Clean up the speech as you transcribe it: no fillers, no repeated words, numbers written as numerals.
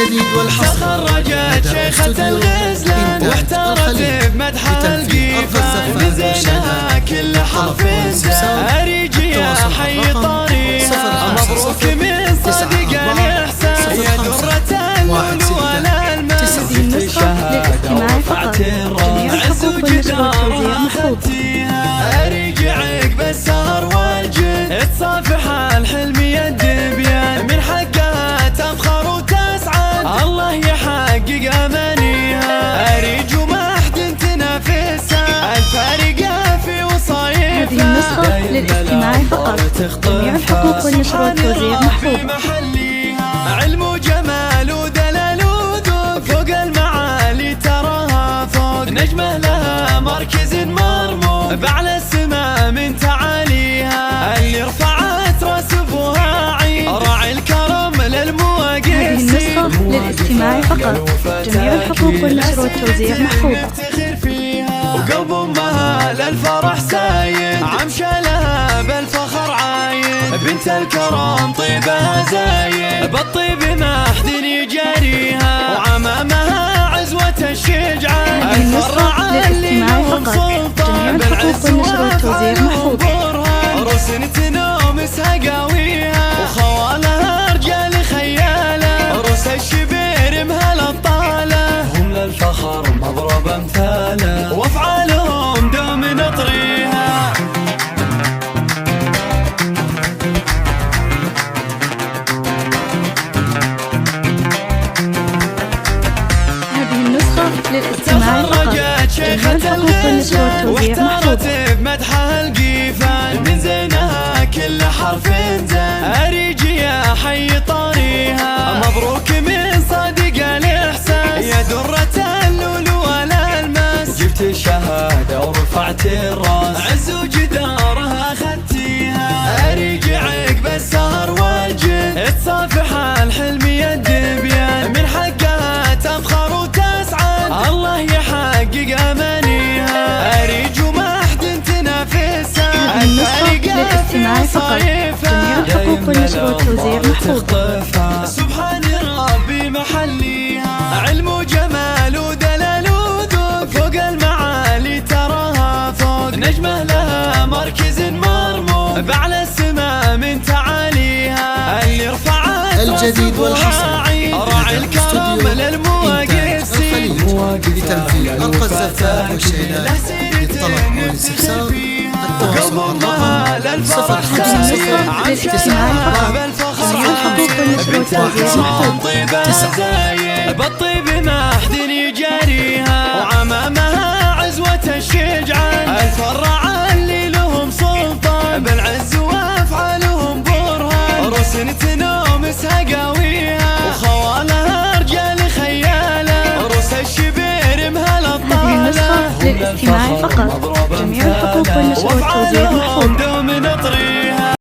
الجديد والحصري. تخرجت شيخة الغزلان واحتارت بمدحها القيفان، بزينها كل حرف زان. أريج يا حي طريقها مبروك من صديق الإحسان، يا درة اللؤلؤ والألماس. للاستماع فقط. جميع الحقوق والنشر والتوزيع محفوظ. أريج عقب السهر والجد تصافح الحلم يد بيد، من حقها تفخر وتسعد الله يحقق أمانيها. أريج وما حد تنافسها الفارقة في وصايفها. هذه النسخة للاستماع فقط. جميع الحقوق والنشر والتوزيع محفوظ. علم وجمال ودلال وذوق فوق المعالي تراها فوق، نجمة لها مركز مرموق بأعلى السما من تعاليها. اللي رفعت راس ابوها عين راعي الكرم للمواقف. هذه النسخة للاستماع فقط. جميع الحقوق والنشر والتوزيع محفوظ. وقلب امها للفرح سايد، عمشة لها بالفخر عايد، بنت الكرم طيبها زايد، بالطيب ما حد يجاريها، وعمامها عزوة الشجعان. هذه النسخة للاستماع فقط. جميع الحقوق والنشر والتوزيع محفوظ. رسن تنومسها قاويها، وخوالها رجال خيالة، رؤوس الشبير مهل الطالة، هم للفخر مضرب امثاله، وافعالهم دوم نطريها. هذه النسخة للاستماع فقط. جميع الحقوق والنشر والتوزيع محفوظ. بمدحها القيفان، من زينها كل حرف زان. أريج يا حي طريها مبروك من صديق الإحساس، يا درة اللؤلؤ والألماس. جبت الشهادة ورفعت الراس، عز وجدارها أخذتيها. أريج عقب السهر والجد تصافح الحلم يد بيد، من حقها تفخر وتسعد الله يحقق أمانيها. أريج وما حد تنافسها النسخة للاستماع فقط. جميع الحقوق والنشر والتوزيع محفوظ. سبحان ربي محليها، علم وجمال ودلال وذوق فوق المعالي تراها فوق، نجمة لها مركز مرموق بأعلى السما من تعاليها. اللي رفعت الجديد والحصري. راعي الكرم للمواقف. لتنفيذ أرقى الزفاف والشيلات. للطلب والاستفسار التواصل الرقم 05 للاستماع فقط. جميع الحقوق والنشر والتوزيع محفوظ. بالطيب ما حد يجاريها، وعمامها عزوة الشجعان. الفراعة اللي لهم سلطان بالعز وافعالهم برهان، رسن تنومسها قاويها، وخوالها رجال خيالة، رؤوس الشبير مهل الطالة. هذه النسخة للاستماع فقط. جميع الحقوق والنشر والتوزيع محفوظ.